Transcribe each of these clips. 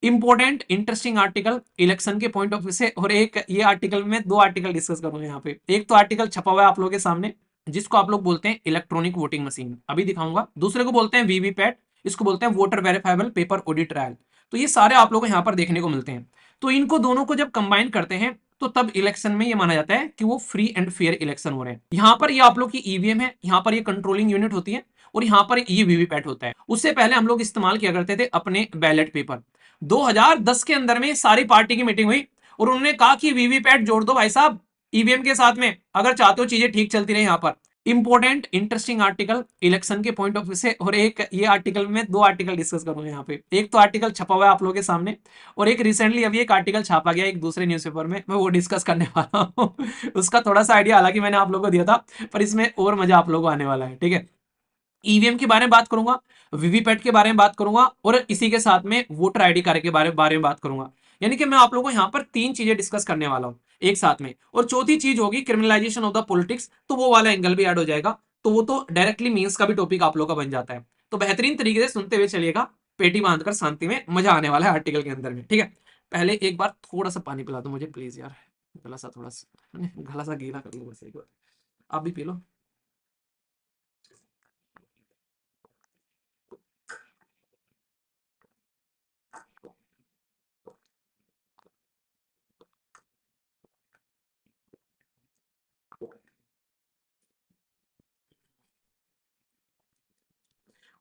Important interesting article election के point of view से, और एक ये आर्टिकल में दो आर्टिकल डिस्कस करूंगा यहाँ पे। एक तो आर्टिकल छपा हुआ है आप लोगों के सामने, जिसको आप लोग बोलते हैं इलेक्ट्रॉनिक वोटिंग मशीन, अभी दिखाऊंगा। दूसरे को बोलते हैं वीवीपैट, इसको बोलते हैं voter verifiable paper audit trial. तो ये सारे आप लोगों को यहाँ पर देखने को मिलते हैं। तो इनको दोनों को जब कंबाइन करते हैं तो तब इलेक्शन में ये माना जाता है कि वो फ्री एंड फेयर इलेक्शन हो रहे हैं। यहाँ पर ये आप लोग की ईवीएम है, यहाँ पर ये कंट्रोलिंग यूनिट होती है, और यहाँ पर ये वीवीपैट होता है। उससे पहले हम लोग इस्तेमाल किया करते थे अपने बैलेट पेपर। 2010 के अंदर में सारी पार्टी की मीटिंग हुई और उन्होंने कहा कि वीवीपैट जोड़ दो भाई साहब ईवीएम के साथ में, अगर चाहते हो चीजें ठीक चलती रहे। यहाँ पर इंपॉर्टेंट इंटरेस्टिंग आर्टिकल इलेक्शन के पॉइंट ऑफ व्यू से, और एक ये आर्टिकल में दो आर्टिकल डिस्कस करूंगा यहाँ पे। एक तो आर्टिकल छपा हुआ है आप लोगों के सामने, और एक रिसेंटली अभी एक आर्टिकल छापा गया एक दूसरे न्यूज़पेपर में, मैं वो डिस्कस करने वाला हूँ। उसका थोड़ा सा आइडिया हालांकि मैंने आप लोगों को दिया था, पर इसमें और मजा आप लोगों को आने वाला है। ठीक है, ईवीएम के बारे में बात करूंगा, वीवीपैट के बारे में बात करूंगा, और इसी के साथ में वोटर आईडी कार्ड के बारे में बात करूंगा। यानी कि मैं आप लोगों को यहाँ पर तीन चीजें डिस्कस करने वाला हूँ एक साथ में। और चौथी चीज होगी क्रिमिनलाइजेशन ऑफ द पॉलिटिक्स, तो वो वाला एंगल भी ऐड हो जाएगा। तो वो तो डायरेक्टली मीन्स का भी टॉपिक आप लोगों का बन जाता है। तो बेहतरीन तरीके से सुनते हुए चलिएगा, पेटी बांधकर शांति में, मजा आने वाला है आर्टिकल के अंदर में। ठीक है, पहले एक बार थोड़ा सा पानी पिला दो मुझे प्लीज यार, गला सा थोड़ा सा गला सा गीला कर लो बस एक बार, आप भी पी लो।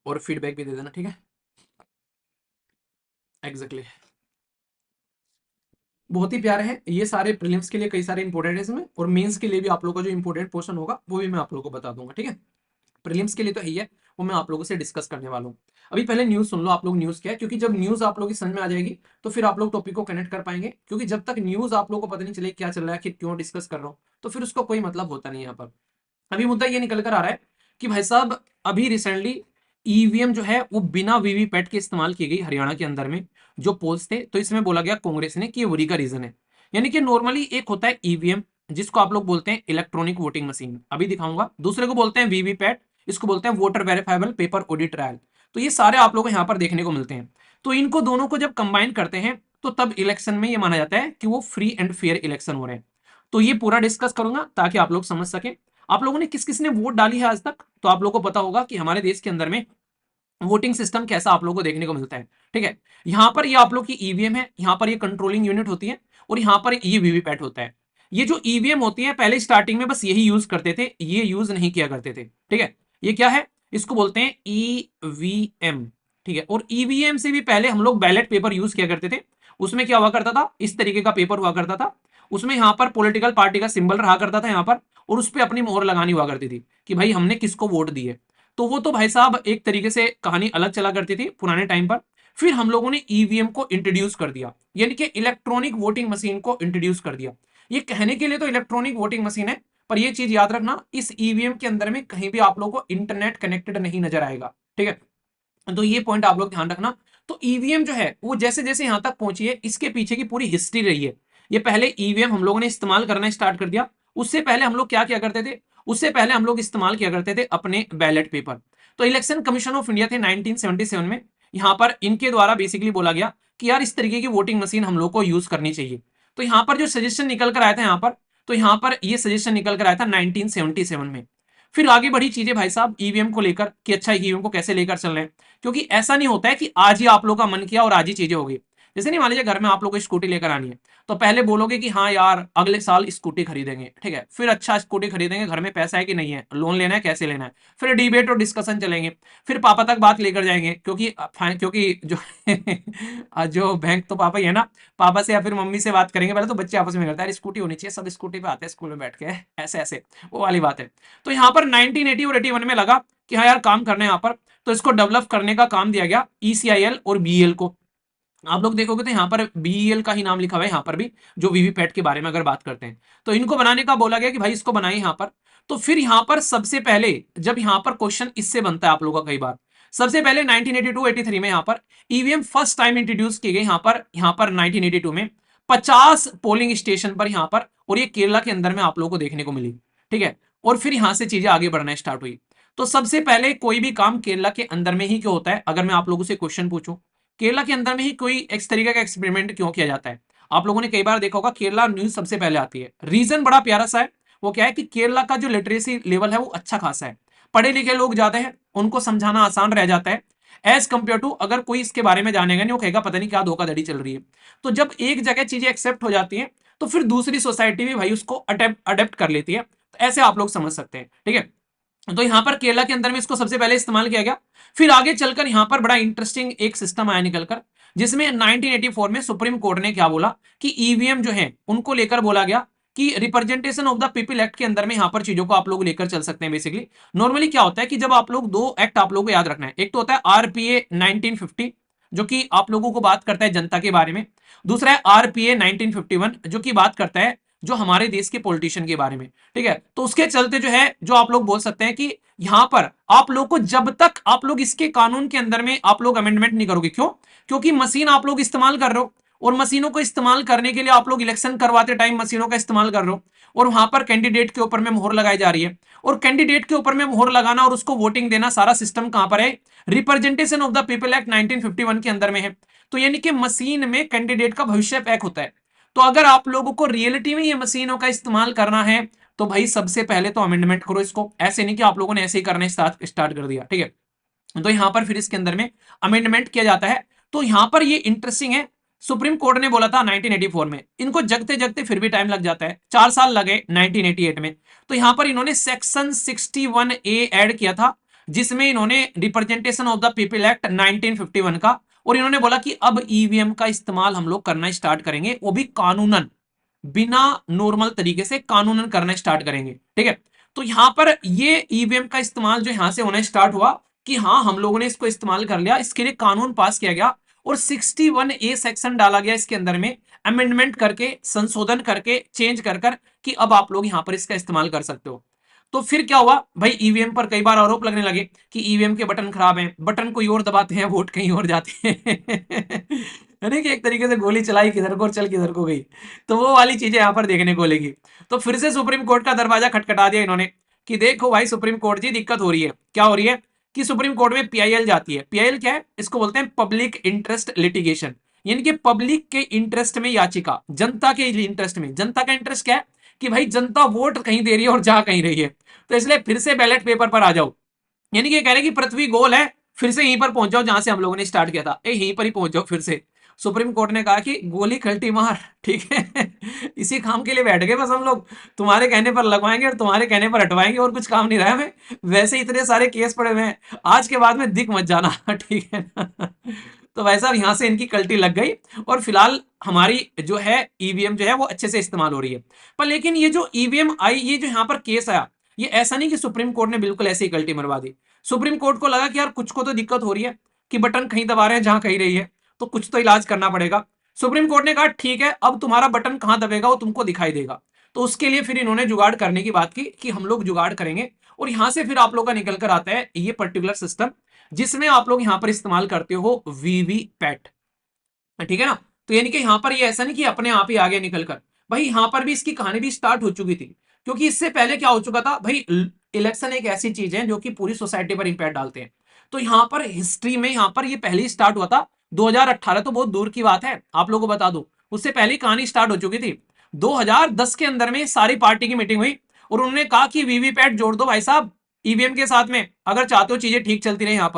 और फीडबैक भी दे देना, ठीक है। Exactly exactly। बहुत ही प्यारे हैं ये सारे, प्रीलिम्स के लिए कई सारे इंपॉर्टेंट है इसमें, और मेंस के लिए भी आप लोगों का जो इंपॉर्टेंट पोर्शन होगा वो भी मैं आप लोगों को बता दूंगा। ठीक है, प्रीलिम्स के लिए तो यही है, वो मैं आप लोगों से डिस्कस करने वाला हूँ। अभी पहले न्यूज सुन लो आप लोग, न्यूज क्या है, क्योंकि जब न्यूज आप लोगों की समझ में आ जाएगी तो फिर आप लोग टॉपिक को कनेक्ट कर पाएंगे। क्योंकि जब तक न्यूज आप लोगों को पता नहीं चले क्या चल रहा है, कि क्यों डिस्कस कर रहा हूँ, तो फिर उसका कोई मतलब होता नहीं है यहाँ पर। अभी मुद्दा ये निकल कर आ रहा है कि भाई साहब अभी रिसेंटली ईवीएम जो है वो बिना वीवीपैट के इस्तेमाल की गई हरियाणा के अंदर में जो पोल्स थे। तो इसमें बोला गया कांग्रेस ने कि वरी का रीजन है। यानी कि नॉर्मली एक होता है ईवीएम, जिसको आप लोग बोलते हैं इलेक्ट्रॉनिक वोटिंग मशीन, अभी दिखाऊंगा। दूसरे को बोलते हैं वीवीपैट, इसको बोलते हैं voter verifiable paper audit trial. तो ये सारे आप लोग को यहाँ पर देखने को मिलते हैं। तो इनको दोनों को जब कंबाइन करते हैं तो तब इलेक्शन में ये माना जाता है कि वो फ्री एंड फेयर इलेक्शन हो रहे हैं। तो ये पूरा डिस्कस करूंगा ताकि आप लोग समझ सकें। आप लोगों ने किस किस ने वोट डाली है आज तक, तो आप लोगों को पता होगा कि हमारे देश के अंदर में वोटिंग सिस्टम कैसा आप लोगों को देखने को मिलता है। ठीक है, यहां पर ये आप लोग की ईवीएम है, यहां पर ये कंट्रोलिंग यूनिट होती है, और यहां पर ये वीवीपैट होता है। ये जो ईवीएम होती है पहले स्टार्टिंग में बस यही यूज करते थे, ये यूज नहीं किया करते थे। ठीक है, ये क्या है, इसको बोलते हैं ईवीएम। ठीक है, और ईवीएम से भी पहले हम लोग बैलेट पेपर यूज किया करते थे। उसमें क्या हुआ करता था, इस तरीके का पेपर हुआ करता था। उसमें यहां पर पॉलिटिकल पार्टी का सिंबल रहा करता था यहाँ पर, और उस पर अपनी मोहर लगानी हुआ करती थी कि भाई हमने किसको वोट दी है। तो वो तो भाई साहब एक तरीके से कहानी अलग चला करती थी पुराने टाइम पर। फिर हम लोगों ने ईवीएम को इंट्रोड्यूस कर दिया, यानी कि इलेक्ट्रॉनिक वोटिंग मशीन को इंट्रोड्यूस कर दिया। ये कहने के लिए तो इलेक्ट्रॉनिक वोटिंग मशीन है, पर ये चीज याद रखना, इस ईवीएम के अंदर में कहीं भी आप लोगों को इंटरनेट कनेक्टेड नहीं नजर आएगा। ठीक है, तो ये पॉइंट आप लोग ध्यान रखना। तो ईवीएम जो है वो जैसे जैसे यहां तक पहुंची है, इसके पीछे की पूरी हिस्ट्री रही है। ये पहले ईवीएम हम लोगों ने इस्तेमाल करना स्टार्ट कर दिया। उससे पहले हम लोग क्या किया करते थे, उससे पहले हम लोग इस्तेमाल किया करते थे अपने बैलेट पेपर। तो इलेक्शन कमीशन ऑफ इंडिया थे 1977 में, यहां पर इनके द्वारा बेसिकली बोला गया कि यार इस तरीके की वोटिंग मशीन हम लोग को यूज करनी चाहिए। तो यहां पर जो सजेशन निकल कर आया था यहाँ पर, तो यहां पर ये सजेशन निकल कर आया था 1977 में। फिर आगे बढ़ी चीजें भाई साहब ईवीएम को लेकर कि अच्छा ईवीएम को कैसे लेकर चल रहे हैं। क्योंकि ऐसा नहीं होता है कि आज ही आप लोग का मन किया और आज ही चीजें होगी। जैसे नहीं, मान लीजिए घर में आप लोग को स्कूटी लेकर आनी है, तो पहले बोलोगे कि हाँ यार अगले साल स्कूटी खरीदेंगे। ठीक है, फिर अच्छा स्कूटी खरीदेंगे, घर में पैसा है कि नहीं है, लोन लेना है कैसे लेना है, फिर डिबेट और डिस्कशन चलेंगे। फिर पापा तक बात लेकर जाएंगे, क्योंकि जो जो बैंक तो पापा ही है ना, पापा से या फिर मम्मी से बात करेंगे। पहले तो बच्चे आपस में करते हैं स्कूटी होनी चाहिए, सब स्कूटी पे आते हैं स्कूल में बैठ के, ऐसे ऐसे, वो वाली बात है। तो यहाँ पर 1980 और 81 में लगा कि हाँ यार काम करना है यहाँ पर, तो इसको डेवलप करने का काम दिया गया ईसीआईएल और बीएल को। आप लोग देखोगे तो यहाँ पर बीएल का ही नाम लिखा हुआ है यहाँ पर भी, जो वीवीपैट के बारे में अगर बात करते हैं। तो इनको बनाने का बोला गया कि भाई इसको बनाए यहाँ पर। तो फिर यहाँ पर सबसे पहले जब यहाँ पर क्वेश्चन इससे बनता है आप लोगों का कई बार, सबसे पहले 1982-83 में यहाँ पर ईवीएम फर्स्ट टाइम इंट्रोड्यूस की गई यहाँ पर 1982 में 50 पोलिंग स्टेशन पर यहाँ पर, और ये केरला के अंदर में आप लोगों को देखने को मिली। ठीक है, और फिर यहाँ से चीजें आगे बढ़ना स्टार्ट हुई। तो सबसे पहले कोई भी काम केरला के अंदर में ही क्यों होता है, अगर मैं आप लोगों से क्वेश्चन पूछूं केरला के अंदर में ही कोई इस तरीके का एक्सपेरिमेंट क्यों किया जाता है? आप लोगों ने कई बार देखा होगा केरला न्यूज सबसे पहले आती है। रीजन बड़ा प्यारा सा है, वो क्या है कि केरला का जो लिटरेसी लेवल है वो अच्छा खासा है, पढ़े लिखे लोग ज्यादा है, उनको समझाना आसान रह जाता है एज कंपेयर टू अगर कोई इसके बारे में जानेगा नहीं, वो कहेगा पता नहीं क्या धोखाधड़ी चल रही है। तो जब एक जगह चीजें एक्सेप्ट हो जाती हैं तो फिर दूसरी सोसाइटी भी भाई उसको अडेप्ट कर लेती है। तो ऐसे आप लोग समझ सकते हैं, ठीक है। तो यहां पर केरला के अंदर में इसको सबसे पहले इस्तेमाल किया गया। फिर आगे चलकर यहां पर बड़ा इंटरेस्टिंग एक सिस्टम आया निकलकर, जिसमें 1984 में सुप्रीम कोर्ट ने क्या बोला कि ईवीएम जो है उनको लेकर बोला गया कि representation of the people act के अंदर में यहां पर चीजों को आप लोग लेकर चल सकते हैं। बेसिकली नॉर्मली क्या होता है कि जब आप लोग दो एक्ट आप लोगों को याद रखना है, एक तो होता है आरपीए 1950 जो कि आप लोगों को बात करता है जनता के बारे में, दूसरा है आरपीए 1951 जो कि बात करता है जो हमारे देश के पॉलिटिशियन के बारे में, ठीक है। तो उसके चलते जो है जो आप लोग बोल सकते हैं कि यहां पर आप लोग को जब तक आप लोग इसके कानून के अंदर में आप लोग अमेंडमेंट नहीं करोगे, क्यों? क्योंकि मशीन आप लोग इस्तेमाल कर रहे हो और मशीनों को इस्तेमाल करने के लिए आप लोग इलेक्शन करवाते टाइम मशीनों का इस्तेमाल कर रहे हो और वहां पर कैंडिडेट के ऊपर में मोहर लगाई जा रही है, और कैंडिडेट के ऊपर में मोहर लगाना और उसको वोटिंग देना सारा सिस्टम कहां पर है? Representation of the people act 1951 के अंदर में है। तो यानी कि मशीन में कैंडिडेट का भविष्य पैक होता है। तो अगर आप लोगों को रियलिटी में ये मशीनों का इस्तेमाल करना है तो भाई सबसे पहले तो अमेंडमेंट करो इसको, ऐसे नहीं कि आप लोगों ने ऐसे ही करना स्टार्ट कर दिया, ठीक है। तो यहां पर फिर इसके अंदर में अमेंडमेंट किया जाता है। तो यहां पर ये इंटरेस्टिंग है, सुप्रीम कोर्ट ने बोला था 1984 में, इनको जगते जगते फिर भी टाइम लग जाता है, 4 साल लगे 1988 में। तो यहां पर इन्होंने सेक्शन 61A ऐड किया था, जिसमें इन्होंने representation of the people act 1951 का, और इन्होंने बोला कि अब ईवीएम का इस्तेमाल हम लोग करना स्टार्ट करेंगे, वो भी कानूनन, बिना नॉर्मल तरीके से कानूनन करना स्टार्ट करेंगे, ठीक है। तो यहां पर ये ईवीएम का इस्तेमाल जो यहां से होना स्टार्ट हुआ कि हाँ हम लोगों ने इसको इस्तेमाल कर लिया, इसके लिए कानून पास किया गया और 61A सेक्शन डाला गया इसके अंदर में, अमेंडमेंट करके, संशोधन करके, चेंज कर कर कि अब आप लोग यहां पर इसका इस्तेमाल कर सकते हो। तो फिर क्या हुआ भाई, ईवीएम पर कई बार आरोप लगने लगे कि ईवीएम के बटन खराब हैं, बटन कोई और दबाते हैं वोट कहीं और जाते हैं यानी कि एक तरीके से गोली चलाई किधर को और चल किधर को गई। तो वो वाली चीजें यहां पर देखने को लगी। तो फिर से सुप्रीम कोर्ट का दरवाजा खटखटा दिया इन्होंने कि देखो भाई सुप्रीम कोर्ट जी दिक्कत हो रही है। क्या हो रही है कि सुप्रीम कोर्ट में पीआईएल जाती है। पीआईएल क्या है? इसको बोलते हैं पब्लिक इंटरेस्ट लिटिगेशन, यानी कि पब्लिक के इंटरेस्ट में याचिका, जनता के इंटरेस्ट में। जनता का इंटरेस्ट क्या है कि भाई जनता वोट कहीं दे रही है और जा कहीं रही है, तो इसलिए फिर से बैलेट पेपर पर आ जाओ। यानी कि कह रहे कि पृथ्वी गोल है, फिर से यहीं पर पहुंच जाओ जहां से हम लोगों ने स्टार्ट किया था, यहीं पर ही पहुंच जाओ फिर से। सुप्रीम कोर्ट ने कहा कि गोली खलटी मार, ठीक है इसी काम के लिए बैठ गए बस हम लोग, तुम्हारे कहने पर लगवाएंगे और तुम्हारे कहने पर हटवाएंगे, और कुछ काम नहीं रहा हमें, वैसे इतने सारे केस पड़े हुए हैं, आज के बाद में दिख मत जाना ठीक है ना तो वैसा यहां से इनकी कल्टी लग गई, और फिलहाल हमारी जो है ईवीएम जो है वो अच्छे से इस्तेमाल हो रही है। पर लेकिन ये जो ईवीएम आई, ये जो यहाँ पर केस आया, ये ऐसा नहीं कि सुप्रीम कोर्ट ने बिल्कुल ऐसे ही गलती मरवा दी। सुप्रीम कोर्ट को लगा कि यार कुछ को तो दिक्कत हो रही है कि बटन कहीं दबा रहे हैं जहां कहीं रही है, तो कुछ तो इलाज करना पड़ेगा। सुप्रीम कोर्ट ने कहा ठीक है, अब तुम्हारा बटन कहां दबेगा वो तुमको दिखाई देगा। तो उसके लिए फिर इन्होंने जुगाड़ करने की बात की कि हम लोग जुगाड़ करेंगे, और यहां से फिर आप लोग का निकल कर आता है ये पर्टिकुलर सिस्टम, जिसमें आप लोग यहां पर इस्तेमाल करते हो वीवीपैट, ठीक है ना। तो यानी कि यहां पर ये ऐसा नहीं कि अपने आप ही आगे निकल कर, भाई यहां पर भी इसकी कहानी भी स्टार्ट हो चुकी थी, क्योंकि इससे पहले क्या हो चुका था भाई, इलेक्शन एक ऐसी चीज है जो कि पूरी सोसाइटी पर इंपैक्ट डालते हैं। तो यहां पर हिस्ट्री में यहां पर ये पहले ही स्टार्ट हुआ था 2018, तो बहुत दूर की बात है, आप लोगों को बता दूं उससे पहले कहानी स्टार्ट हो चुकी थी। 2010 के अंदर में सारी पार्टी की मीटिंग हुई और उन्होंने कहा कि वीवीपैट जोड़ दो भाई साहब ईवीएम के साथ में, अगर चाहते हो चीजें ठीक चलती रहे यहाँ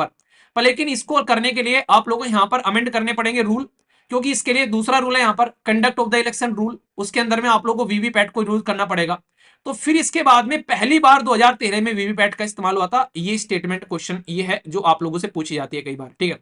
पर लेकिन इसको करने के लिए आप लोगों को यहाँ पर अमेंड करने पड़ेंगे रूल, क्योंकि इसके लिए दूसरा रूल है यहाँ पर conduct of the election rule, उसके अंदर में आप लोगों को वीवीपैट को यूज करना पड़ेगा। तो फिर इसके बाद में पहली बार 2013 में वीवीपैट का इस्तेमाल हुआ था। ये स्टेटमेंट क्वेश्चन ये है जो आप लोगों से पूछी जाती है कई बार, ठीक है।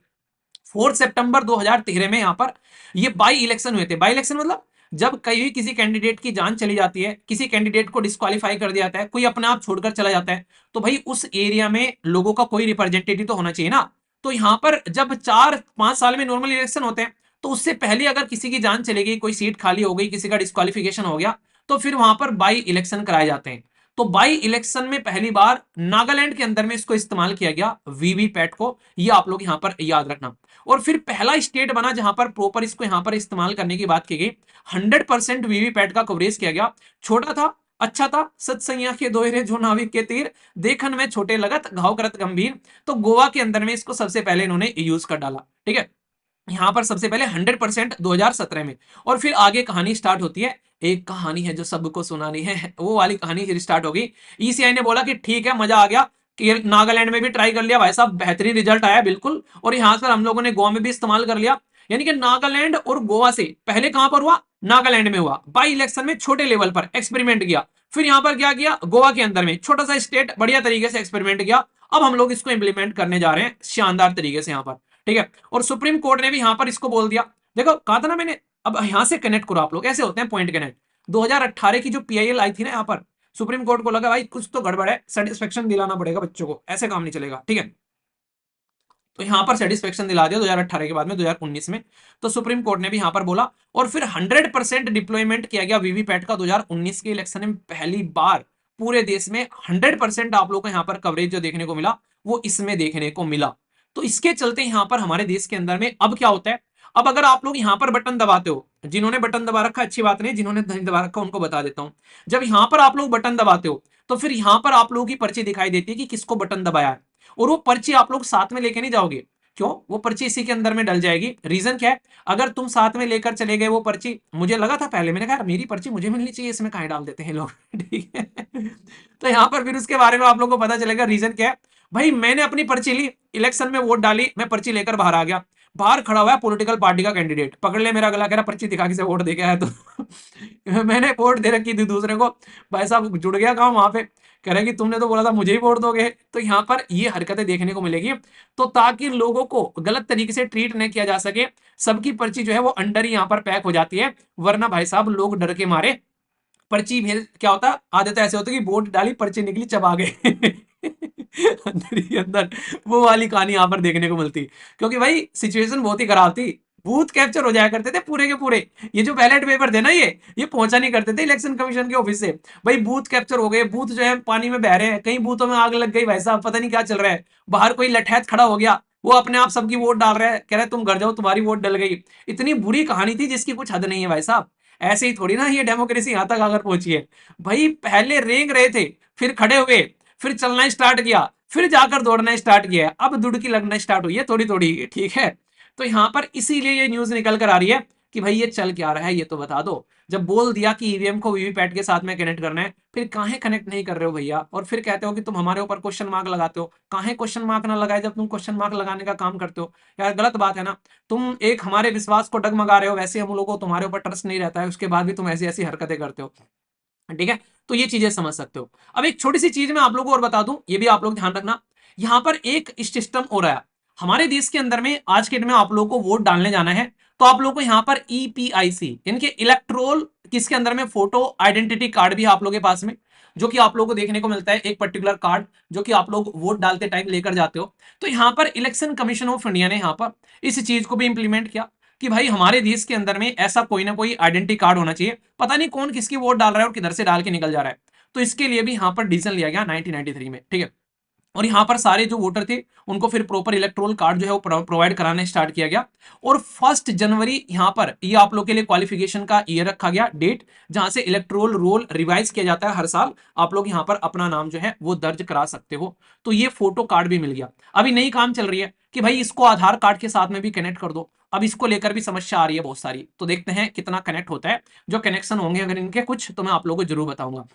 4 सितंबर 2013 में यहाँ पर ये बाई इलेक्शन हुए थे। बाई इलेक्शन मतलब जब कहीं किसी कैंडिडेट की जान चली जाती है, किसी कैंडिडेट को डिस्क्वालीफाई कर दिया जाता है, कोई अपने आप छोड़कर चला जाता है, तो भाई उस एरिया में लोगों का कोई रिप्रेजेंटेटिव तो होना चाहिए ना। तो यहां पर जब 4-5 साल में नॉर्मल इलेक्शन होते हैं, तो उससे पहले अगर किसी की जान चली गई, कोई सीट खाली हो गई, किसी का डिस्क्वालिफिकेशन हो गया, तो फिर वहां पर बाई इलेक्शन कराए जाते हैं। तो बाई इलेक्शन में पहली बार नागालैंड के अंदर में इसको इस्तेमाल किया गया वीवीपैट को, ये आप लोग यहां पर याद रखना। और फिर पहला स्टेट बना जहां पर प्रॉपर इसको यहां पर इस्तेमाल करने की बात की गई। 100% वीवीपैट का कवरेज किया गया। छोटा था, अच्छा था, सत्संगिया के दोहरे जो नाविक के तीर, देखन में छोटे लगत घाव करत गंभीर। तो गोवा के अंदर में इसको सबसे पहले इन्होंने यूज कर डाला, ठीक है। यहां पर सबसे पहले 100% 2017 में, और फिर आगे कहानी स्टार्ट होती है। एक कहानी है जो सबको सुनानी है, वो वाली कहानी फिर स्टार्ट होगी। ईसीआई ने बोला कि ठीक है, मजा आ गया कि नागालैंड में भी ट्राई कर लिया भाई साहब, बेहतरीन रिजल्ट आया बिल्कुल, और यहां पर हम लोगों ने गोवा में भी इस्तेमाल कर लिया। यानी कि नागालैंड और गोवा से पहले कहां पर हुआ, नागालैंड में हुआ, बाई इलेक्शन में छोटे लेवल पर एक्सपेरिमेंट किया। फिर यहां पर क्या किया, गोवा के अंदर में छोटा सा स्टेट बढ़िया तरीके से एक्सपेरिमेंट किया। अब हम लोग इसको इंप्लीमेंट करने जा रहे हैं शानदार तरीके से यहां पर, ठीक है। और सुप्रीम कोर्ट ने भी यहां पर इसको बोल दिया। देखो कहा था ना मैंने, अब यहां से कनेक्ट करो आप लोग, ऐसे होते हैं पॉइंट कनेक्ट। 2018 की जो पीआईएल आई थी ना, यहां पर सुप्रीम कोर्ट को लगा भाई कुछ तो गड़बड़ है, सेटिस्फेक्शन दिलाना पड़ेगा बच्चों को, ऐसे काम नहीं चलेगा, ठीक है। तो यहां पर सेटिस्फेक्शन दिला दिया 2018 के बाद में 2019 में। तो सुप्रीम कोर्ट ने भी यहां पर बोला, और फिर 100% डिप्लॉयमेंट किया गया वीवीपैट का 2019 के इलेक्शन में। पहली बार पूरे देश में 100% आप लोग को यहां पर कवरेज जो देखने को मिला, वो इसमें देखने को मिला। तो इसके चलते यहां पर हमारे देश के अंदर में अब क्या होता है, अब अगर आप लोग यहां पर बटन दबाते हो, जिन्होंने बटन दबा रखा अच्छी बात नहीं, जिन्होंने नहीं दबा रखा उनको बता देता हूं। जब यहां पर आप लोग बटन दबाते हो, तो फिर यहां पर आप लोगों की पर्ची दिखाई देती है कि किसको बटन दबाया है, और वो पर्ची आप लोग साथ में लेके नहीं जाओगे। क्यों, वो पर्ची इसी के अंदर में डल जाएगी। रीजन क्या है, अगर तुम साथ में लेकर चले गए वो पर्ची, मुझे लगा था पहले, मैंने कहा मेरी पर्ची मुझे मिलनी चाहिए, इसमें कहां डाल देते हैं लोग ठीक है। तो यहां पर फिर उसके बारे में आप लोगों को पता चलेगा रीजन क्या है। भाई मैंने अपनी पर्ची ली, इलेक्शन में वोट डाली, मैं पर्ची लेकर बाहर आ गया, बाहर खड़ा हुआ है पॉलिटिकल पार्टी का कैंडिडेट, पकड़ ले मेरा गला, कह रहा पर्ची दिखा के से वोट दे के आया तो मैंने वोट दे रखी थी दूसरे को, भाई साहब जुड़ गया काम वहां पे, कह रहे कि तुमने तो बोला था मुझे ही वोट दोगे। तो यहाँ पर ये हरकतें देखने को मिलेगी। तो ताकि लोगों को गलत तरीके से ट्रीट नहीं किया जा सके, सबकी पर्ची जो है वो अंडर ही यहाँ पर पैक हो जाती है, वरना भाई साहब लोग डर के मारे पर्ची भेज, क्या होता आदत ऐसे होता कि वोट डाली पर्ची निकली चबा गए अंदर ही अंदर, वो वाली कहानी यहाँ पर देखने को मिलती। क्योंकि भाई सिचुएशन बहुत ही खराब थी, बूथ कैप्चर हो जाया करते थे पूरे के पूरे। ये जो बैलेट पेपर थे ना, ये पहुंचा नहीं करते थे इलेक्शन कमीशन के ऑफिस से। भाई बूथ कैप्चर हो गए, बूथ जो है पानी में बह रहे हैं, कई बूथों में आग लग गई भाई साहब, पता नहीं क्या चल रहा है। बाहर कोई लठैत खड़ा हो गया, वो अपने आप सबकी वोट डाल रहा है, कह रहा है तुम घर जाओ तुम्हारी वोट डल गई। इतनी बुरी कहानी थी जिसकी कुछ हद नहीं है भाई साहब। ऐसे ही थोड़ी ना ये डेमोक्रेसी यहां तक अगर पहुंची है। भाई पहले रेंग रहे थे, फिर खड़े हुए, फिर चलना स्टार्ट किया, फिर जाकर दौड़ना स्टार्ट किया, अब दुड़की लगना स्टार्ट हुई है थोड़ी थोड़ी, ठीक है। तो यहां पर इसीलिए ये न्यूज निकल कर आ रही है कि भाई ये चल क्या रहा है ये तो बता दो। जब बोल दिया कि ईवीएम को वीवीपैट के साथ में कनेक्ट करना है, फिर काहे कनेक्ट नहीं कर रहे हो भैया, और फिर कहते हो कि तुम हमारे ऊपर क्वेश्चन मार्क लगाते हो। काहे क्वेश्चन मार्क ना लगाए जब तुम क्वेश्चन मार्क लगाने का काम करते हो, यार गलत बात है ना। तुम एक हमारे विश्वास को डगमगा रहे हो, वैसे हम लोगों को तुम्हारे ऊपर ट्रस्ट नहीं रहता है, उसके बाद भी तुम ऐसी ऐसी हरकतें करते हो, ठीक है। तो ये चीजें समझ सकते हो। अब एक छोटी सी चीज मैं आप लोगों को और बता दूं, ये भी आप लोग ध्यान रखना। यहां पर एक सिस्टम हो रहा है हमारे देश के अंदर में, आज के दिन में आप लोगों को वोट डालने जाना है, तो आप लोगों को यहाँ पर ईपीआईसी यानी कि इलेक्ट्रोल, किसके अंदर में फोटो आइडेंटिटी कार्ड भी आप लोगों के पास में, जो कि आप लोगों को देखने को मिलता है एक पर्टिकुलर कार्ड, जो कि आप लोग वोट डालते टाइम लेकर जाते हो। तो यहाँ पर इलेक्शन कमीशन ऑफ इंडिया ने यहाँ पर इस चीज को भी इंप्लीमेंट किया कि भाई हमारे देश के अंदर में ऐसा कोई ना कोई आइडेंटिटी कार्ड होना चाहिए, पता नहीं कौन किसकी वोट डाल रहा है और किधर से डाल के निकल जा रहा है। तो इसके लिए भी यहाँ पर डिसीजन लिया गया 1993 में, ठीक है। और यहाँ पर सारे जो वोटर थे उनको फिर प्रॉपर इलेक्ट्रोल कार्ड जो है वो प्रोवाइड कराने स्टार्ट किया गया। और 1 जनवरी यहाँ पर ये आप लोग के लिए क्वालिफिकेशन का ईयर रखा गया, डेट, जहां से इलेक्ट्रोल रोल रिवाइज किया जाता है हर साल, आप लोग यहाँ पर अपना नाम जो है वो दर्ज करा सकते हो। तो ये फोटो कार्ड भी मिल गया। अभी नई काम चल रही है कि भाई इसको आधार कार्ड के साथ में भी कनेक्ट कर दो। अब इसको लेकर भी समस्या आ रही है बहुत सारी, तो देखते हैं कितना कनेक्ट होता है। जो कनेक्शन होंगे अगर इनके कुछ, तो मैं आप लोगों को जरूर बताऊंगा।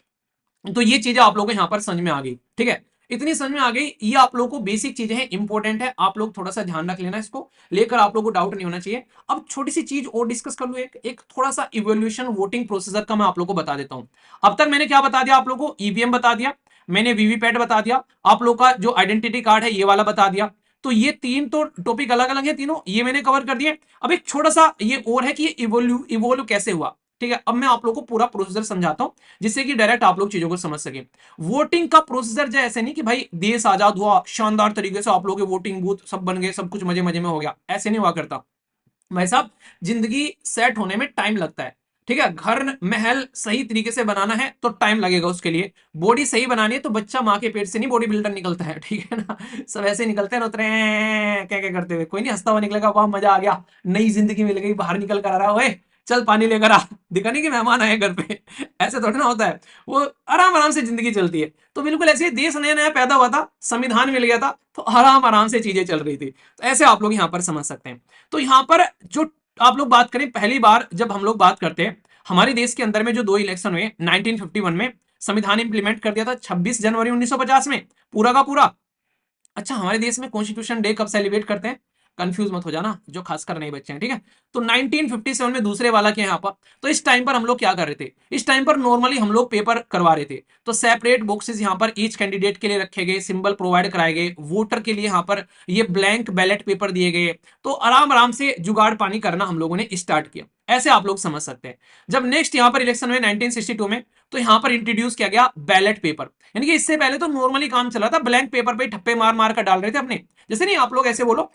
तो ये चीजें आप लोगों को यहाँ पर समझ में आ गई, ठीक है। इतनी समझ में आ गई, ये आप लोगों को बेसिक चीजें हैं, इंपॉर्टेंट है, आप लोग थोड़ा सा ध्यान रख लेना, इसको लेकर आप लोगों को डाउट नहीं होना चाहिए। अब छोटी सी चीज और डिस्कस कर लूं, एक थोड़ा सा इवोल्यूशन वोटिंग प्रोसीजर का मैं आप लोगों को बता देता हूं। अब तक मैंने क्या बता दिया आप लोगों को, ईवीएम बता दिया, मैंने वीवीपैट बता दिया, आप लोग का जो आइडेंटिटी कार्ड है ये वाला बता दिया। तो ये तीन तो टॉपिक अलग अलग है तीनों, ये मैंने कवर कर दिए। अब एक छोटा सा ये और है कि ये इवोल्यू कैसे हुआ, ठीक है। अब मैं आप लोगों को पूरा प्रोसीजर समझाता हूं, जिससे कि डायरेक्ट आप लोग चीजों को समझ सके। वोटिंग का प्रोसीजर जो ऐसे नहीं कि भाई देश आजाद हुआ शानदार तरीके से आप लोग के वोटिंग बूथ सब बन गए, सब कुछ मजे मजे में हो गया, ऐसे नहीं हुआ करता भाई साहब। जिंदगी सेट होने में टाइम लगता है, ठीक है। घर महल सही तरीके से बनाना है तो टाइम लगेगा उसके लिए। बॉडी सही बनानी है तो बच्चा माँ के पेट से नहीं बॉडी बिल्डर निकलता है, ठीक है ना। सब ऐसे निकलते हैं ना, उतरे क्या क्या करते हुए, कोई नहीं हंसता हुआ निकलेगा, वाह मजा आ गया, नई जिंदगी मिल गई, बाहर निकल कर आ रहा है, चल पानी लेकर आ, दिखा नहीं कि मेहमान आए घर पे, ऐसे थोड़ा ना होता है। वो आराम आराम से जिंदगी चलती है। तो बिल्कुल ऐसे ही देश नया नया पैदा हुआ था, संविधान मिल गया था, तो आराम आराम से चीजें चल रही थी। तो ऐसे आप लोग यहाँ पर समझ सकते हैं। तो यहाँ पर जो आप लोग बात करें, पहली बार जब हम लोग बात करते हैं हमारे देश के अंदर में जो 2 इलेक्शन हुए 1951 में, संविधान इंप्लीमेंट कर दिया था 26 जनवरी 1950 में, पूरा का पूरा। अच्छा, हमारे देश में कॉन्स्टिट्यूशन डे कब सेलिब्रेट करते हैं, कंफ्यूज मत हो जाना जो खासकर नए बच्चे हैं, ठीक है। तो 1957 में दूसरे वाला के यहाँ पर, तो इस टाइम पर हम लोग क्या कर रहे थे, इस टाइम पर नॉर्मली हम लोग पेपर करवा रहे थे। तो सेपरेट बॉक्सेस यहाँ पर ईच कैंडिडेट के लिए रखे गए, सिंबल प्रोवाइड कराए गए, वोटर के लिए यहाँ पर ये ब्लैंक बैलेट पेपर दिए गए। तो आराम आराम से जुगाड़ पानी करना हम लोगों ने स्टार्ट किया, ऐसे आप लोग समझ सकते हैं। जब नेक्स्ट यहाँ पर इलेक्शन हुए 1962 में, तो यहाँ पर इंट्रोड्यूस किया गया बैलेट पेपर। यानी कि इससे पहले तो नॉर्मली काम चला था, ब्लैंक पेपर पे ठप्पे मार मार कर डाल रहे थे अपने। जैसे नहीं आप लोग ऐसे बोलो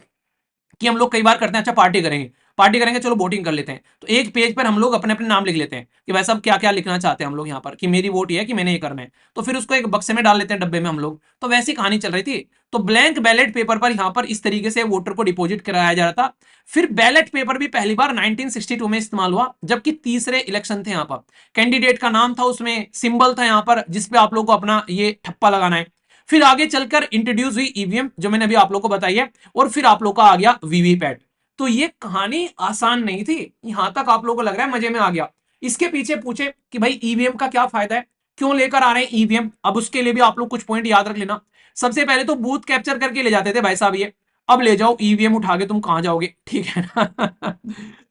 कि हम लोग कई बार करते हैं, अच्छा पार्टी करेंगे, पार्टी करेंगे चलो वोटिंग कर लेते हैं, तो एक पेज पर हम लोग अपने अपने नाम लिख लेते हैं कि भाई साहब क्या क्या लिखना चाहते हैं हम लोग यहाँ पर, कि मेरी वोट ये है कि मैंने ये करना है, तो फिर उसको एक बक्से में डाल लेते हैं, डब्बे में हम लोग। तो वैसी कहानी चल रही थी। तो ब्लैंक बैलेट पेपर पर यहाँ पर इस तरीके से वोटर को डिपॉजिट कराया जा रहा था। फिर बैलेट पेपर भी पहली बार 1962 में इस्तेमाल हुआ, जबकि तीसरे इलेक्शन थे यहाँ पर, कैंडिडेट का नाम था, उसमें सिंबल था यहाँ पर जिसपे आप लोग को अपना ये ठप्पा लगाना है। फिर आगे चलकर इंट्रोड्यूस हुई ईवीएम, जो मैंने अभी आप लोग को बताई है, और फिर आप लोग का आ गया वीवीपैट। तो ये कहानी आसान नहीं थी, यहां तक आप लोगों को लग रहा है मजे में आ गया। इसके पीछे पूछे कि भाई ईवीएम का क्या फायदा है, क्यों लेकर आ रहे हैं ईवीएम, अब उसके लिए भी आप लोग कुछ पॉइंट याद रख लेना। सबसे पहले तो बूथ कैप्चर करके ले जाते थे भाई साहब ये, अब ले जाओ ईवीएम उठा के तुम कहां जाओगे, ठीक है ना।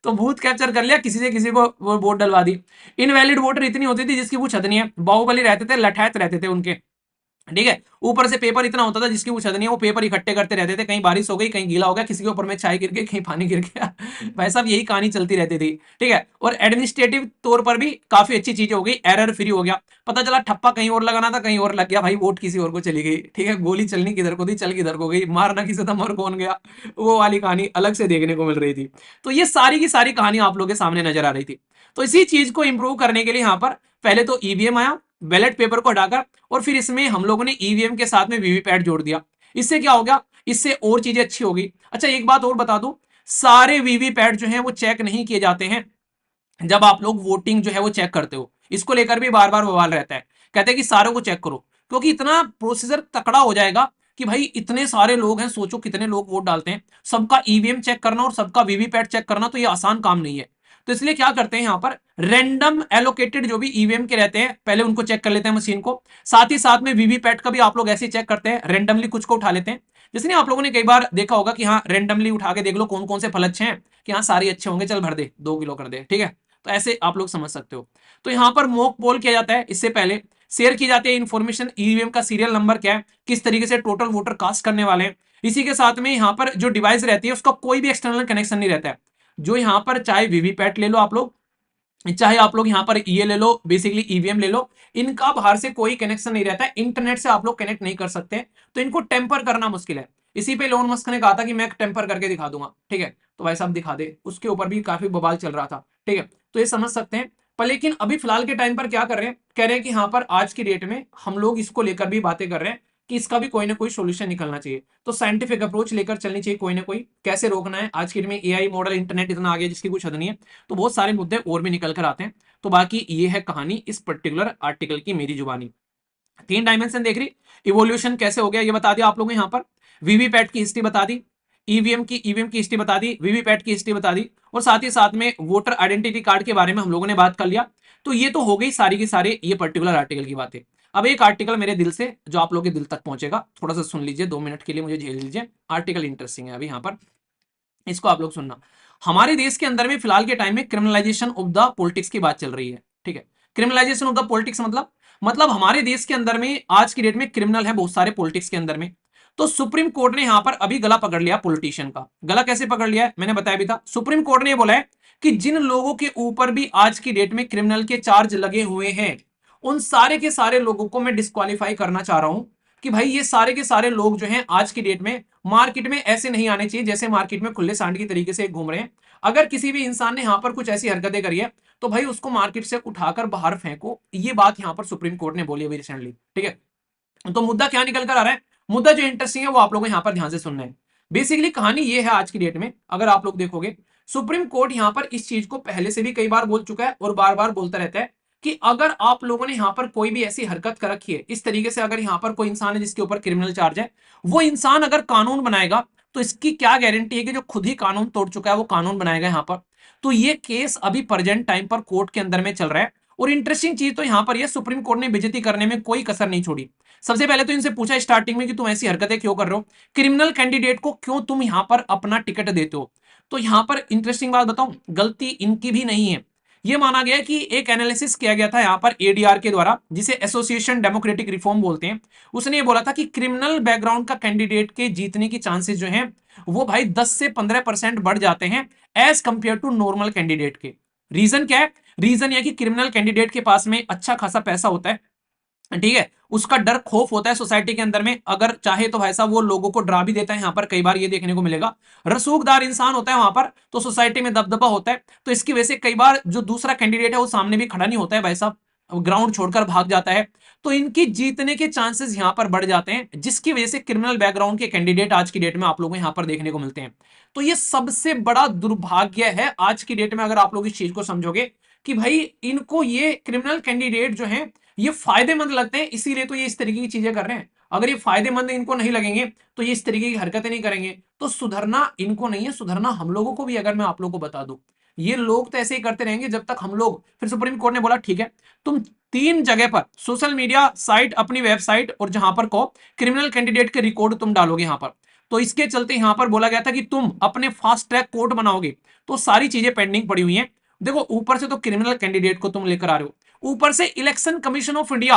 तो बूथ कैप्चर कर लिया, किसी से किसी को वो वोट डलवा दी। इनवैलिड वोटर इतनी होती थी जिसकी वो छत नहीं है, बाहुबली रहते थे, लठैत रहते थे उनके, ठीक है। ऊपर से पेपर इतना होता था जिसकी वो छत नहीं है, वो पेपर इकट्ठे करते रहते थे, कहीं बारिश हो गई, कहीं गीला हो गया, किसी के ऊपर में चाय गिर गई, कहीं पानी गिर गया। भाई साहब यही कहानी चलती रहती थी, ठीक है। और एडमिनिस्ट्रेटिव तौर पर भी काफी अच्छी चीज हो गई, एरर फ्री हो गया। पता चला ठप्पा कहीं और लगाना था, कहीं और लग गया, भाई वोट किसी और को चली गई, ठीक है। गोली चलनी किधर को थी, चल किधर को गई, मारना किसे था, मर कौन गया, वो वाली कहानी अलग से देखने को मिल रही थी। तो ये सारी की सारी कहानी आप लोगों के सामने नजर आ रही थी। तो इसी चीज को इंप्रूव करने के लिए यहाँ पर पहले तो ईवीएम आया, बैलेट पेपर को हटाकर, और फिर इसमें हम लोगों ने ईवीएम के साथ में वीवीपैट जोड़ दिया। इससे क्या हो गया, इससे और चीजें अच्छी हो गई। अच्छा एक बात और बता दूं, सारे वीवीपैट जो है वो चेक नहीं किए जाते हैं जब आप लोग वोटिंग जो है वो चेक करते हो। इसको लेकर भी बार बार बवाल रहता है, कहते हैं कि सारों को चेक करो, क्योंकि इतना प्रोसीजर तकड़ा हो जाएगा कि भाई इतने सारे लोग हैं, सोचो कितने लोग वोट डालते हैं, सबका ईवीएम चेक करना और सबका वीवीपैट चेक करना, तो ये आसान काम नहीं है। तो इसलिए क्या करते हैं यहाँ पर, रैंडम एलोकेटेड जो भी ईवीएम के रहते हैं पहले उनको चेक कर लेते हैं मशीन को, साथ ही साथ में वीवीपैट का भी आप लोग ऐसे ही चेक करते हैं, रैंडमली कुछ को उठा लेते हैं। जैसे नहीं आप लोगों ने कई बार देखा होगा कि हाँ रैंडमली उठा के देख लो कौन कौन से फल अच्छे हैं, कि हाँ सारे अच्छे होंगे, चल भर दे 2 किलो कर दे, ठीक है। तो ऐसे आप लोग समझ सकते हो। तो यहाँ पर मॉक पोल किया जाता है, इससे पहले शेयर की जाती है इन्फॉर्मेशन, ईवीएम का सीरियल नंबर क्या है, किस तरीके से टोटल वोटर कास्ट करने वाले हैं। इसी के साथ में यहाँ पर जो डिवाइस रहती है उसका कोई भी एक्सटर्नल कनेक्शन नहीं रहता है। जो यहाँ पर चाहे वीवीपैट ले लो आप लोग, चाहे आप लोग यहाँ पर ये ले लो, बेसिकली ईवीएम ले लो, इनका बाहर से कोई कनेक्शन नहीं रहता है, इंटरनेट से आप लोग कनेक्ट नहीं कर सकते, तो इनको टेम्पर करना मुश्किल है। इसी पे लोन मस्क ने कहा था कि मैं टेम्पर करके दिखा दूंगा, ठीक है। तो भाई साहब दिखा दे, उसके ऊपर भी काफी बवाल चल रहा था, ठीक है। तो ये समझ सकते हैं। पर लेकिन अभी फिलहाल के टाइम पर क्या कर रहे हैं, कह रहे हैं कि यहाँ पर आज की डेट में हम लोग इसको लेकर भी बातें कर रहे हैं कि इसका भी कोई ना कोई सोल्यूशन निकलना चाहिए। तो साइंटिफिक अप्रोच लेकर चलनी चाहिए कोई ना कोई, कैसे रोकना है। आज की डेट में एआई मॉडल, इंटरनेट इतना आ गया जिसकी कुछ हद नहीं है, तो बहुत सारे मुद्दे और भी निकल कर आते हैं। तो बाकी ये है कहानी इस पर्टिकुलर आर्टिकल की, मेरी जुबानी। 3 डायमेंशन देख रही, इवोल्यूशन कैसे हो गया ये बता दिया आप लोगों को, यहाँ पर वीवीपैट की हिस्ट्री बता दी, ईवीएम की हिस्ट्री बता दी, वीवीपैट की हिस्ट्री बता दी, और साथ ही साथ में वोटर आइडेंटिटी कार्ड के बारे में हम लोगों ने बात कर लिया। तो ये तो हो गई सारी की सारी ये पर्टिकुलर आर्टिकल की बातें। अब एक आर्टिकल मेरे दिल से जो आप लोगों के दिल तक पहुंचेगा, थोड़ा सा सुन लीजिए, 2 मिनट के लिए मुझे झेल लीजिए, आर्टिकल इंटरेस्टिंग है अभी यहाँ पर, इसको आप लोग सुनना। हमारे देश के अंदर में फिलहाल के टाइम में क्रिमिनलाइजेशन ऑफ द पॉलिटिक्स की बात चल रही है, ठीक है। क्रिमिनलाइजेशन ऑफ द पॉलिटिक्स मतलब हमारे देश के अंदर में आज की डेट में क्रिमिनल है बहुत सारे पॉलिटिक्स के अंदर में। तो सुप्रीम कोर्ट ने यहां पर अभी गला पकड़ लिया पॉलिटिशियन का। गला कैसे पकड़ लिया है मैंने बताया भी था, सुप्रीम कोर्ट ने बोला है कि जिन लोगों के ऊपर भी आज की डेट में क्रिमिनल के चार्ज लगे हुए हैं, उन सारे के सारे लोगों को मैं डिस्क्वालीफाई करना चाह रहा हूं, कि भाई ये सारे के सारे लोग जो हैं आज की डेट में मार्केट में ऐसे नहीं आने चाहिए जैसे मार्केट में खुले सांड की तरीके से घूम रहे हैं। अगर किसी भी इंसान ने यहां पर कुछ ऐसी हरकतें करी है तो भाई उसको मार्केट से उठाकर बाहर फेंको, ये बात यहां पर सुप्रीम कोर्ट ने बोली अभी रिसेंटली, ठीक है। तो मुद्दा क्या निकल कर आ रहा है, मुद्दा जो इंटरेस्टिंग है वो आप लोगों को यहां पर ध्यान से सुनना है। बेसिकली कहानी ये है आज की डेट में, अगर आप लोग देखोगे सुप्रीम कोर्ट यहां पर इस चीज को पहले से भी कई बार बोल चुका है और बार बार बोलता रहता है कि अगर आप लोगों ने यहां पर कोई भी ऐसी हरकत कर रखी है इस तरीके से, अगर यहां पर कोई इंसान है जिसके ऊपर क्रिमिनल चार्ज है, वो इंसान अगर कानून बनाएगा तो इसकी क्या गारंटी है कि जो खुद ही कानून तोड़ चुका है वो कानून बनाएगा यहां पर। तो ये केस अभी प्रेजेंट टाइम पर कोर्ट के अंदर में चल रहा है। और इंटरेस्टिंग चीज तो यहां पर यह सुप्रीम कोर्ट ने बेइज्जती करने में कोई कसर नहीं छोड़ी। सबसे पहले तो इनसे पूछा स्टार्टिंग में कि तुम ऐसी हरकतें क्यों कर रहे हो, क्रिमिनल कैंडिडेट को क्यों तुम यहां पर अपना टिकट देते हो। तो यहां पर इंटरेस्टिंग बात बताऊं, गलती इनकी भी नहीं है। यह माना गया कि एक एनालिसिस किया गया था यहां पर एडीआर के द्वारा, जिसे एसोसिएशन डेमोक्रेटिक रिफॉर्म बोलते हैं। उसने ये बोला था कि क्रिमिनल बैकग्राउंड का कैंडिडेट के जीतने की चांसेस जो हैं वो भाई 10 से 15% बढ़ जाते हैं as compare to normal candidate के। रीजन क्या है? रीजन यह कि क्रिमिनल कैंडिडेट के पास में अच्छा खासा पैसा होता है, ठीक है, उसका डर खौफ होता है सोसाइटी के अंदर में, अगर चाहे तो भाई साहब वो लोगों को डरा भी देता है। यहां पर कई बार ये देखने को मिलेगा, रसूखदार इंसान होता है वहां पर, तो सोसाइटी में दबदबा होता है। तो इसकी वजह से कई बार जो दूसरा कैंडिडेट है वो सामने भी खड़ा नहीं होता है भाई साहब, ग्राउंड छोड़कर भाग जाता है। तो इनकी जीतने के चांसेस यहां पर बढ़ जाते हैं, जिसकी वजह से क्रिमिनल बैकग्राउंड के कैंडिडेट आज की डेट में आप लोगों को यहां पर देखने को मिलते हैं। तो ये सबसे बड़ा दुर्भाग्य है आज की डेट में, अगर आप लोग इस चीज को समझोगे कि भाई इनको ये क्रिमिनल कैंडिडेट जो है ये फायदेमंद लगते हैं, इसीलिए तो ये इस तरीके की चीजें कर रहे हैं। अगर ये फायदेमंद इनको नहीं लगेंगे तो ये इस तरीके की हरकतें नहीं करेंगे। तो सुधरना इनको नहीं है, सुधरना हम लोगों को भी। अगर मैं आप लोगों को बता दूं, ये लोग तो ऐसे ही करते रहेंगे जब तक हम लोग, फिर सुप्रीम कोर्ट ने बोला ठीक है, तुम 3 जगह पर सोशल मीडिया साइट, अपनी वेबसाइट और जहां पर को क्रिमिनल कैंडिडेट के रिकॉर्ड तुम डालोगे यहां पर। तो इसके चलते यहां पर बोला गया था कि तुम अपने फास्ट ट्रैक कोर्ट बनाओगे। तो सारी चीजें पेंडिंग पड़ी हुई हैं। देखो, ऊपर से तो क्रिमिनल कैंडिडेट को तुम लेकर आ रहे हो, ऊपर से इलेक्शन कमीशन ऑफ इंडिया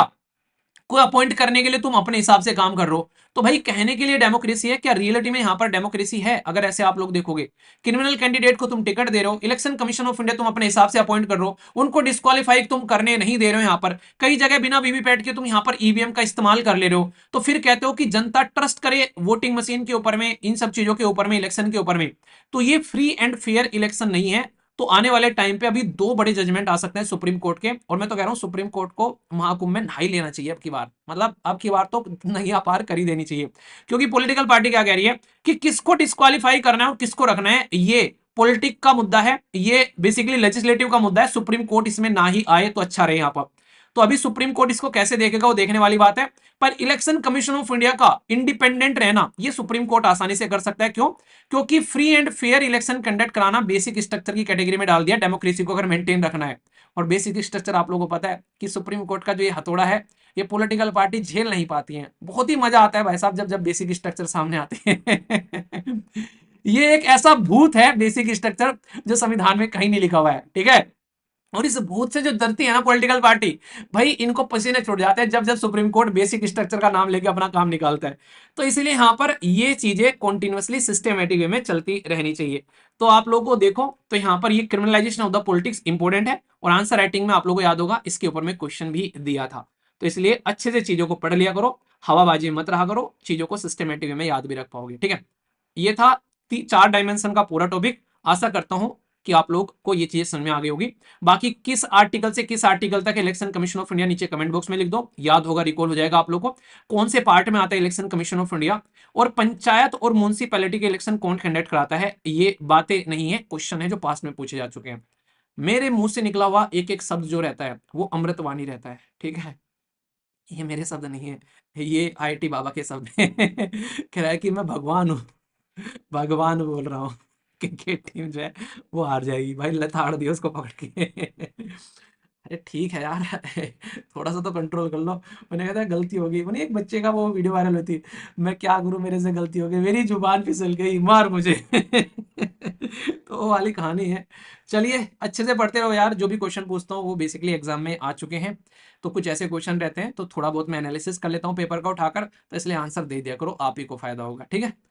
को अपॉइंट करने के लिए तुम अपने हिसाब से काम कर रहे हो। तो भाई कहने के लिए डेमोक्रेसी है, क्या रियलिटी में यहां पर डेमोक्रेसी है? अगर ऐसे आप लोग देखोगे, क्रिमिनल कैंडिडेट को तुम टिकट दे रहे हो, इलेक्शन कमीशन ऑफ इंडिया तुम अपने हिसाब से अपॉइंट कर रहे हो, उनको डिस्क्वालीफाई तुम करने नहीं दे रहे हो। यहां पर कई जगह बिना वीवीपैट के तुम यहां पर ईवीएम का इस्तेमाल कर ले रहे हो। तो फिर कहते हो कि जनता ट्रस्ट करे वोटिंग मशीन के ऊपर में, इन सब चीजों के ऊपर में, इलेक्शन के ऊपर में। तो ये फ्री एंड फेयर इलेक्शन नहीं है। तो आने वाले टाइम पे अभी 2 बड़े जजमेंट आ सकते हैं सुप्रीम कोर्ट के, और मैं तो कह रहा हूं सुप्रीम कोर्ट को महाकुंभ में नहा ही लेना चाहिए अब की बार। मतलब अब की बार तो नैया पार कर ही देनी चाहिए। क्योंकि पॉलिटिकल पार्टी क्या कह रही है कि किसको डिस्क्वालीफाई करना है और किसको रखना है, ये पॉलिटिक का मुद्दा है, ये बेसिकली लेजिस्लेटिव का मुद्दा है। सुप्रीम कोर्ट इसमें ना ही आए तो अच्छा रहे यहां पर। तो अभी सुप्रीम कोर्ट इसको कैसे देखेगा वो देखने वाली बात है। पर इलेक्शन कमीशन ऑफ इंडिया का इंडिपेंडेंट रहना ये सुप्रीम कोर्ट आसानी से कर सकता है। क्यों? क्योंकि free and fair election conduct कराना बेसिक स्ट्रक्चर की कैटेगरी में डाल दिया डेमोक्रेसी को, अगर मेंटेन रखना है। और बेसिक स्ट्रक्चर आप लोगों को पता है कि सुप्रीम कोर्ट का जो ये हथौड़ा है, ये पॉलिटिकल पार्टी झेल नहीं पाती है। बहुत ही मजा आता है भाई साहब जब जब बेसिक स्ट्रक्चर सामने आते हैं। ये एक ऐसा भूत है बेसिक स्ट्रक्चर जो संविधान में कहीं नहीं लिखा हुआ है, ठीक है। और इस भूत से जो डरती है ना पॉलिटिकल पार्टी, भाई इनको पसीने छूट जाते हैं जब जब सुप्रीम कोर्ट बेसिक स्ट्रक्चर का नाम लेके अपना काम निकालता है। तो इसलिए यहां पर ये चीजें कॉन्टिन्यूअसली सिस्टमेटिक वे में चलती रहनी चाहिए। तो आप लोगों को देखो, तो यहां पर ये criminalisation of the politics important है, और आंसर राइटिंग में आप लोगों को याद होगा इसके ऊपर में क्वेश्चन भी दिया था। तो इसलिए अच्छे से चीजों को पढ़ लिया करो, हवाबाजी मत रहा करो, चीजों को सिस्टमेटिक वे में याद भी रख पाओगे, ठीक है। ये था 4 डायमेंशन का पूरा टॉपिक। आशा करता हूं कि आप लोग को ये चीजें समझ में आ गई होगी। बाकी किस आर्टिकल से किस आर्टिकल तक इलेक्शन कमीशन ऑफ इंडिया, नीचे कमेंट बॉक्स में लिख दो, याद होगा, रिकॉल हो जाएगा आप लोग को। कौन से पार्ट में आता है इलेक्शन कमीशन ऑफ इंडिया, और पंचायत और म्युनिसिपैलिटी के इलेक्शन कौन कंडक्ट कराता है, ये बातें नहीं है, क्वेश्चन है जो पास्ट में पूछे जा चुके हैं। मेरे मुंह से निकला हुआ एक एक शब्द जो रहता है वो अमृतवाणी रहता है, ठीक है। ये मेरे शब्द नहीं है, ये आईटी बाबा के शब्द हैं। कह रहा है कि मैं भगवान हूँ, भगवान बोल रहा हूँ। क्रिकेट टीम जो है वो हार जाएगी भाई, लताड़ दियो उसको पकड़ के। अरे ठीक है यार, थोड़ा सा तो कंट्रोल कर लो। मैंने कहा था गलती हो गई, मैंने एक बच्चे का वो वीडियो वायरल हुई थी, मैं क्या करूं मेरे से गलती हो गई, मेरी जुबान फिसल गई, मार मुझे। तो वो वाली कहानी है। चलिए अच्छे से पढ़ते रहो यार, जो भी क्वेश्चन पूछता हूँ वो बेसिकली एग्जाम में आ चुके हैं। तो कुछ ऐसे क्वेश्चन रहते हैं तो थोड़ा बहुत मैं एनालिसिस कर लेता हूँ पेपर का उठाकर, तो इसलिए आंसर दे दिया करो, आप ही को फायदा होगा, ठीक है।